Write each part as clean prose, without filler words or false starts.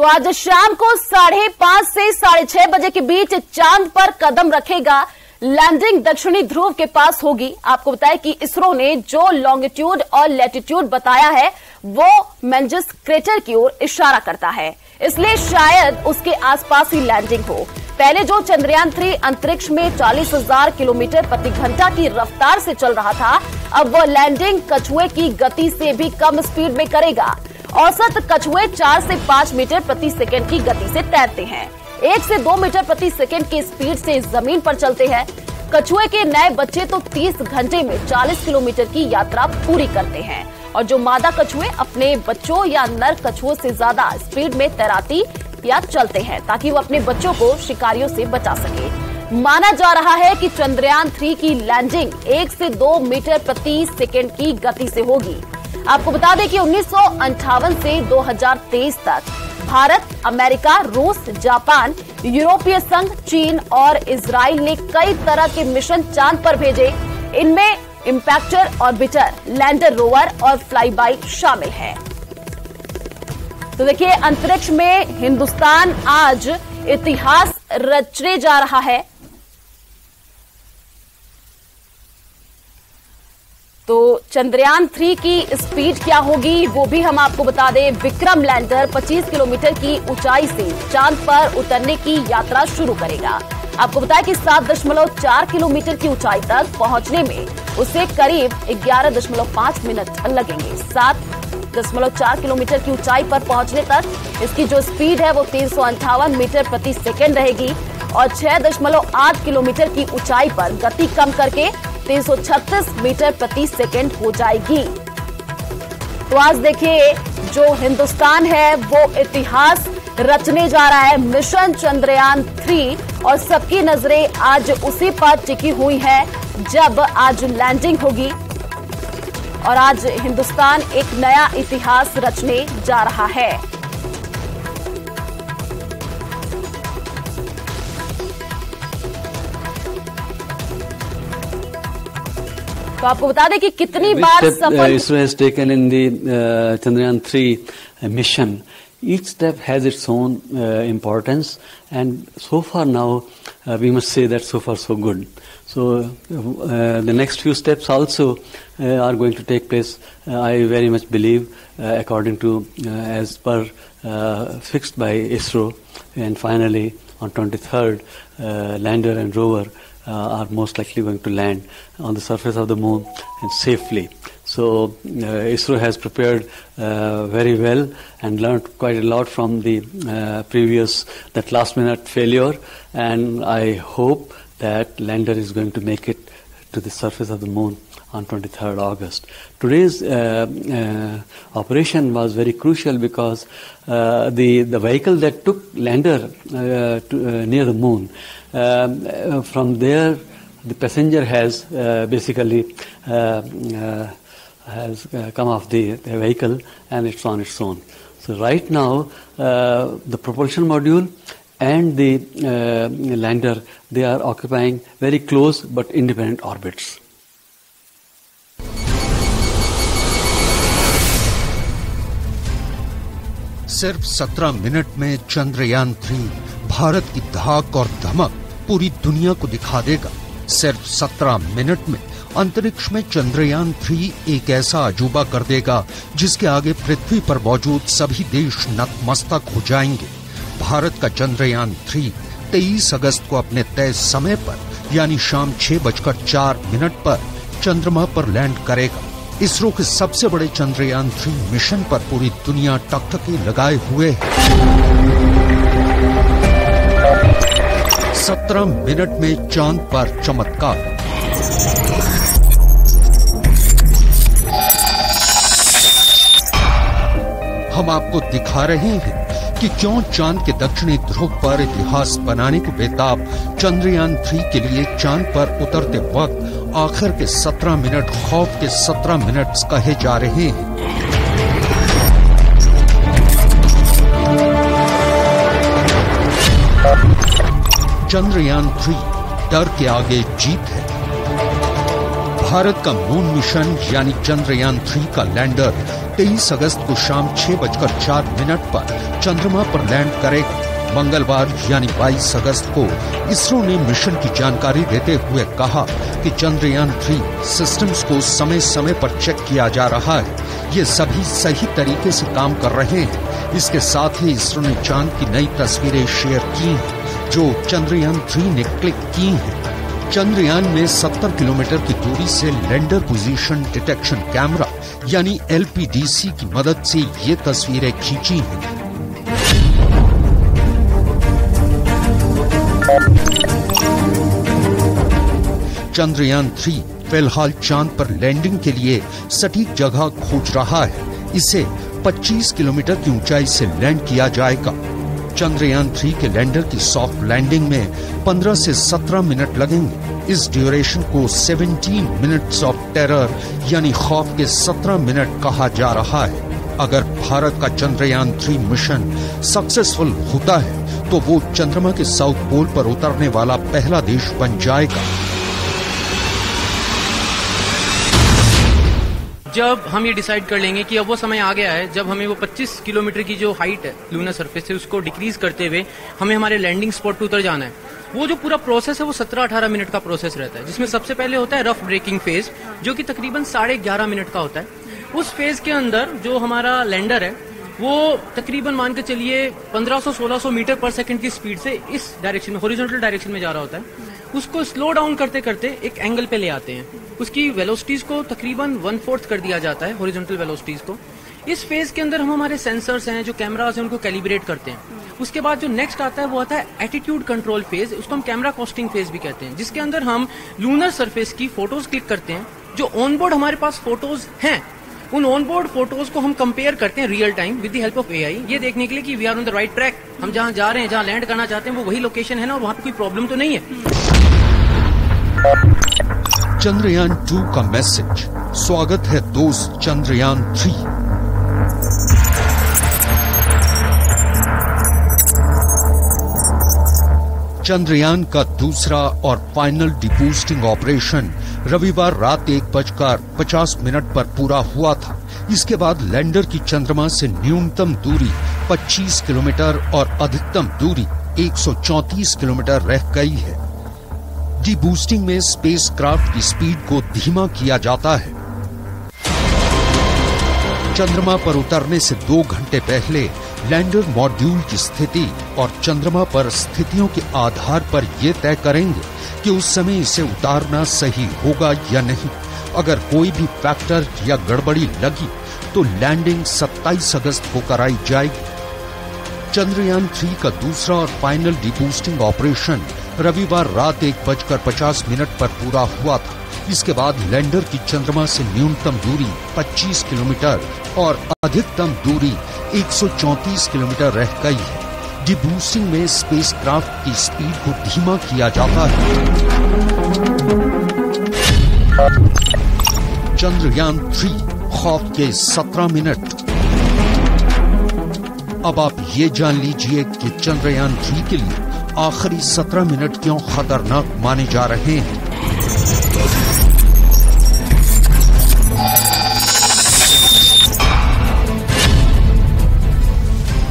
तो आज शाम को 5:30 से 6:30 बजे के बीच चांद पर कदम रखेगा। लैंडिंग दक्षिणी ध्रुव के पास होगी। आपको बताया कि इसरो ने जो लॉन्गिट्यूड और लैटिट्यूड बताया है वो मेंजिस क्रेटर की ओर इशारा करता है, इसलिए शायद उसके आसपास ही लैंडिंग हो। पहले जो चंद्रयान 3 अंतरिक्ष में 40,000 किलोमीटर प्रति घंटा की रफ्तार से चल रहा था, अब वह लैंडिंग कछुए की गति से भी कम स्पीड में करेगा। औसत कछुए 4 से 5 मीटर प्रति सेकंड की गति से तैरते हैं। 1 से 2 मीटर प्रति सेकंड की स्पीड से जमीन पर चलते हैं। कछुए के नए बच्चे तो 30 घंटे में 40 किलोमीटर की यात्रा पूरी करते हैं और जो मादा कछुए अपने बच्चों या नर कछुओं से ज्यादा स्पीड में तैराती या चलते हैं ताकि वो अपने बच्चों को शिकारियों से बचा सके। माना जा रहा है कि चंद्रयान 3 की लैंडिंग 1 से 2 मीटर प्रति सेकंड की गति से होगी। आपको बता दें कि 1958 से 2023 तक भारत, अमेरिका, रूस, जापान, यूरोपीय संघ, चीन और इजराइल ने कई तरह के मिशन चांद पर भेजे। इनमें इंपैक्टर, ऑर्बिटर, लैंडर, रोवर और फ्लाईबाई शामिल है। तो देखिए, अंतरिक्ष में हिंदुस्तान आज इतिहास रचने जा रहा है। तो चंद्रयान 3 की स्पीड क्या होगी वो भी हम आपको बता दें। विक्रम लैंडर 25 किलोमीटर की ऊंचाई से चांद पर उतरने की यात्रा शुरू करेगा। आपको बताया कि 7.4 किलोमीटर की ऊंचाई तक पहुंचने में उसे करीब 11.5 मिनट लगेंगे। 7.4 किलोमीटर की ऊंचाई पर पहुंचने तक इसकी जो स्पीड है वो 358 मीटर प्रति सेकेंड रहेगी और 6.8 किलोमीटर की ऊंचाई पर गति कम करके 336 मीटर प्रति सेकंड हो जाएगी। तो आज देखिए, जो हिंदुस्तान है वो इतिहास रचने जा रहा है। मिशन चंद्रयान 3 और सबकी नजरें आज उसी पर टिकी हुई है जब आज लैंडिंग होगी और आज हिंदुस्तान एक नया इतिहास रचने जा रहा है। तो आपको बता दें कि कितनी बार सफल ISRO has taken in the Chandrayaan 3 mission. Each step has its own importance, and so far now we must say that so far so good. So the next few steps also are going to take place. I very much believe, according to as per fixed by ISRO, and finally on 23rd, lander and rover are most likely going to land on the surface of the moon and safely. So ISRO has prepared very well and learned quite a lot from the that last minute failure, and I hope that lander is going to make it to the surface of the moon on 23rd August. Today's operation was very crucial because the vehicle that took lander near the moon, from there the passenger has basically has come off the vehicle and it's on its own. So right now the propulsion module and the lander, they are occupying very close but independent orbits. सिर्फ 17 minute में चंद्रयान 3 भारत की धाक और धमक पूरी दुनिया को दिखा देगा। सिर्फ 17 मिनट में अंतरिक्ष में चंद्रयान 3 एक ऐसा अजूबा कर देगा जिसके आगे पृथ्वी पर मौजूद सभी देश नतमस्तक हो जाएंगे। भारत का चंद्रयान 3 23 अगस्त को अपने तय समय पर यानी शाम 6:04 पर चंद्रमा पर लैंड करेगा। इसरो के सबसे बड़े चंद्रयान 3 मिशन पर पूरी दुनिया टकटकी लगाए हुए है। 17 मिनट में चांद पर चमत्कार। हम आपको दिखा रहे हैं कि क्यों चांद के दक्षिणी ध्रुव पर इतिहास बनाने को बेताब चंद्रयान 3 के लिए चांद पर उतरते वक्त आखिर के 17 मिनट खौफ के 17 मिनट कहे जा रहे हैं। चंद्रयान 3 डर के आगे जीत है। भारत का मून मिशन यानी चंद्रयान 3 का लैंडर 23 अगस्त को शाम 6:04 पर चंद्रमा पर लैंड करेगा। मंगलवार यानी 22 अगस्त को इसरो ने मिशन की जानकारी देते हुए कहा कि चंद्रयान 3 सिस्टम्स को समय समय पर चेक किया जा रहा है। ये सभी सही तरीके से काम कर रहे हैं। इसके साथ ही इसरो ने चांद की नई तस्वीरें शेयर की हैं, जो चंद्रयान 3 ने क्लिक की हैं। चंद्रयान में 70 किलोमीटर की दूरी से लैंडर पोजीशन डिटेक्शन कैमरा यानी LPDC की मदद से ये तस्वीरें खींची हैं। चंद्रयान 3 फिलहाल चांद पर लैंडिंग के लिए सटीक जगह खोज रहा है। इसे 25 किलोमीटर की ऊंचाई से लैंड किया जाएगा। चंद्रयान 3 के लैंडर की सॉफ्ट लैंडिंग में 15 से 17 मिनट लगेंगे। इस ड्यूरेशन को 17 मिनट्स ऑफ टेरर यानी खौफ के 17 मिनट कहा जा रहा है। अगर भारत का चंद्रयान 3 मिशन सक्सेसफुल होता है तो वो चंद्रमा के साउथ पोल पर उतरने वाला पहला देश बन जाएगा। जब हम ये डिसाइड कर लेंगे कि अब वो समय आ गया है जब हमें वो 25 किलोमीटर की जो हाइट है लूनर सरफेस से उसको डिक्रीज करते हुए हमें हमारे लैंडिंग स्पॉट पे उतर जाना है, वो जो पूरा प्रोसेस है वो 17-18 मिनट का प्रोसेस रहता है, जिसमें सबसे पहले होता है रफ ब्रेकिंग फेज जो कि तकरीबन 11.5 मिनट का होता है। उस फेज के अंदर जो हमारा लैंडर है वो तकरीबन मान के चलिए 1500-1600 मीटर पर सेकंड की स्पीड से इस डायरेक्शन में हॉरिजॉन्टल डायरेक्शन में जा रहा होता है। उसको स्लो डाउन करते करते एक एंगल पे ले आते हैं। उसकी वेलोसिटीज को तकरीबन 1/4 कर दिया जाता है, हॉरिजॉन्टल वेलोसिटीज को। इस फेज के अंदर हम हमारे सेंसर्स हैं, जो कैमरास हैं, उनको कैलिब्रेट करते हैं। उसके बाद जो नेक्स्ट आता है वो आता है एटीट्यूड कंट्रोल फेज, उसको हम कैमरा कॉस्टिंग फेज भी कहते हैं, जिसके अंदर हम लूनर सरफेस की फोटोज क्लिक करते हैं। जो ऑनबोर्ड हमारे पास फोटोज हैं उन ऑनबोर्ड फोटोज को हम कंपेयर करते हैं real time with the help of AI, ये देखने के लिए कि we are on the right track, हम जहां जा रहे हैं, जहां लैंड करना चाहते हैं वो वही लोकेशन है ना, और वहां पे कोई प्रॉब्लम तो नहीं है। चंद्रयान 2 का मैसेज। स्वागत है दोस्त चंद्रयान 3। चंद्रयान का दूसरा और फाइनल डिबूस्टिंग ऑपरेशन रविवार रात 1:50 पर पूरा हुआ था। इसके बाद लैंडर की चंद्रमा से न्यूनतम दूरी 25 किलोमीटर और अधिकतम दूरी 134 किलोमीटर रह गई है। डिबूस्टिंग में स्पेसक्राफ्ट की स्पीड को धीमा किया जाता है। चंद्रमा पर उतरने से 2 घंटे पहले लैंडर मॉड्यूल की स्थिति और चंद्रमा पर स्थितियों के आधार पर ये तय करेंगे कि उस समय इसे उतारना सही होगा या नहीं। अगर कोई भी फैक्टर या गड़बड़ी लगी तो लैंडिंग 27 अगस्त को कराई जाएगी। चंद्रयान 3 का दूसरा और फाइनल डिबूस्टिंग ऑपरेशन रविवार रात 1:50 पर पूरा हुआ था। इसके बाद लैंडर की चंद्रमा से न्यूनतम दूरी 25 किलोमीटर और अधिकतम दूरी 134 किलोमीटर रह गई है। डिबूस्टिंग में स्पेसक्राफ्ट की स्पीड को धीमा किया जाता है। चंद्रयान 3 खौफ के 17 मिनट। अब आप ये जान लीजिए कि चंद्रयान 3 के लिए आखिरी 17 मिनट क्यों खतरनाक माने जा रहे हैं।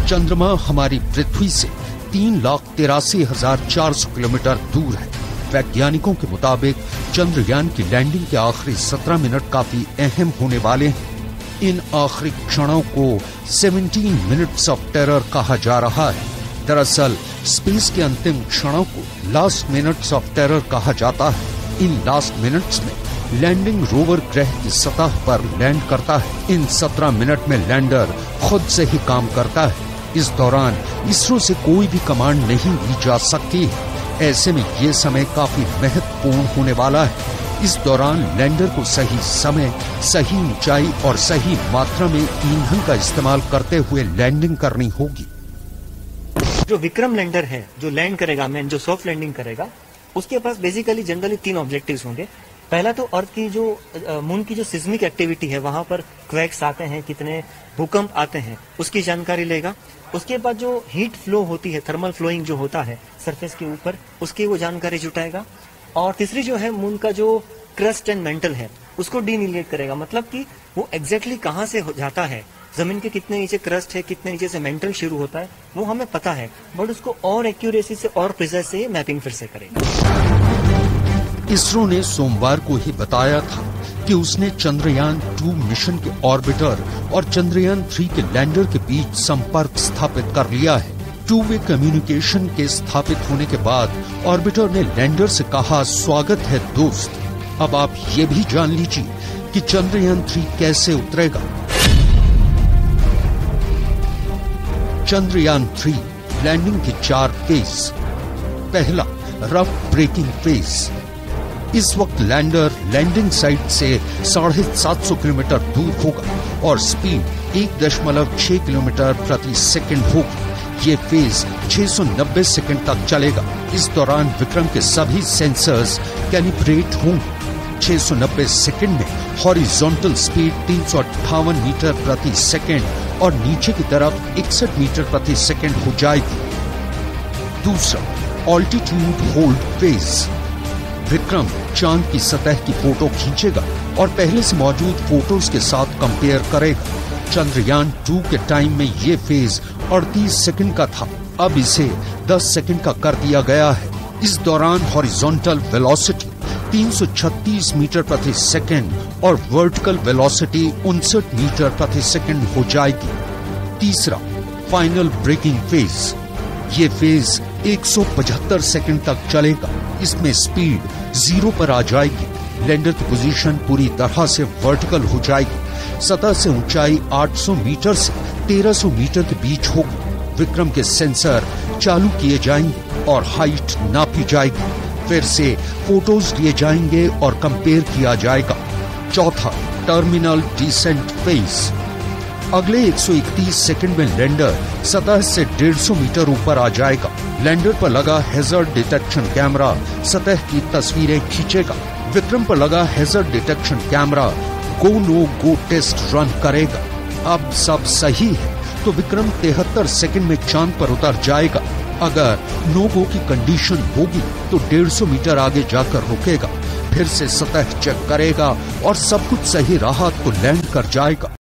चंद्रमा हमारी पृथ्वी से 3,83,400 किलोमीटर दूर है। वैज्ञानिकों के मुताबिक चंद्रयान की लैंडिंग के आखिरी 17 मिनट काफी अहम होने वाले हैं। इन आखिरी क्षणों को 17 मिनट्स ऑफ टेरर कहा जा रहा है। दरअसल स्पेस के अंतिम क्षणों को लास्ट मिनट्स ऑफ टेरर कहा जाता है। इन लास्ट मिनट्स में लैंडिंग रोवर ग्रह की सतह पर लैंड करता है। इन 17 मिनट में लैंडर खुद से ही काम करता है। इस दौरान इसरो से कोई भी कमांड नहीं ली जा सकती है। ऐसे में ये समय काफी महत्वपूर्ण होने वाला है। इस दौरान लैंडर को सही समय, सही ऊंचाई और सही मात्रा में ईंधन का इस्तेमाल करते हुए लैंडिंग करनी होगी। जो विक्रम लैंडर है, जो लैंड करेगा, मैन जो सॉफ्ट लैंडिंग करेगा, उसके पास बेसिकली जनरली 3 ऑब्जेक्टिव्स होंगे। पहला तो अर्थ की जो मून की जो सिस्मिक एक्टिविटी है, वहां पर क्वैक्स आते हैं, कितने भूकंप आते हैं, उसकी जानकारी लेगा। उसके बाद जो हीट फ्लो होती है, थर्मल फ्लोइंग जो होता है सरफेस के ऊपर, उसकी वो जानकारी जुटाएगा। और तीसरी जो है मून का जो क्रस्ट एंड मेंटल है, उसको डीनिलेट करेगा, मतलब कि वो एग्जैक्टली कहाँ से जाता है, जमीन के कितने नीचे क्रस्ट है, कितने नीचे से मेंटल शुरू होता है, वो हमें पता है, बट उसको और एक्यूरेसी से और प्रिसाइज से मैपिंग फिर से करेंगे। इसरो ने सोमवार को ही बताया था कि उसने चंद्रयान 2 मिशन के ऑर्बिटर और चंद्रयान 3 के लैंडर के बीच संपर्क स्थापित कर लिया है। 2-वे कम्युनिकेशन के स्थापित होने के बाद ऑर्बिटर ने लैंडर से कहा, स्वागत है दोस्त। अब आप ये भी जान लीजिए कि चंद्रयान 3 कैसे उतरेगा। चंद्रयान 3 लैंडिंग के 4 फेज। पहला, रफ ब्रेकिंग फेज। इस वक्त लैंडर लैंडिंग साइट से 750 किलोमीटर दूर होगा और स्पीड 1.6 किलोमीटर प्रति सेकंड होगी। ये फेज 690 सेकंड तक चलेगा। इस दौरान विक्रम के सभी सेंसर्स कैलिब्रेट होंगे। 690 सेकंड में हॉरिजॉन्टल स्पीड 358 मीटर प्रति सेकंड और नीचे की तरफ 61 मीटर प्रति सेकंड हो जाएगी। दूसरा, ऑल्टीट्यूड होल्ड फेज। विक्रम चांद की सतह की फोटो खींचेगा और पहले से मौजूद फोटोज के साथ कंपेयर करेगा। चंद्रयान 2 के टाइम में ये फेज 38 सेकंड का था, अब इसे 10 सेकंड का कर दिया गया है। इस दौरान हॉरिजॉन्टल वेलोसिटी 336 मीटर प्रति सेकंड और वर्टिकल वेलोसिटी 59 मीटर प्रति सेकंड हो जाएगी। तीसरा, फाइनल ब्रेकिंग फेज। ये फेज 175 सेकंड तक चलेगा। इसमें स्पीड 0 पर आ जाएगी। लैंडर की पोजीशन पूरी तरह से वर्टिकल हो जाएगी। सतह से ऊंचाई 800 मीटर से 1300 मीटर के बीच होगी। विक्रम के सेंसर चालू किए जाएंगे और हाइट नापी जाएगी। फिर से फोटोज लिए जाएंगे और कंपेयर किया जाएगा। चौथा, टर्मिनल डिसेंट फेज। अगले 131 सेकंड में लैंडर सतह से 150 मीटर ऊपर आ जाएगा। लैंडर पर लगा हैजर्ड डिटेक्शन कैमरा सतह की तस्वीरें खींचेगा। विक्रम पर लगा hazard detection camera go no go test run करेगा। अब सब सही है तो विक्रम 73 सेकंड में चांद पर उतर जाएगा। अगर नो गो की कंडीशन होगी तो 150 मीटर आगे जाकर रुकेगा, फिर से सतह चेक करेगा और सब कुछ सही रहा तो लैंड कर जाएगा।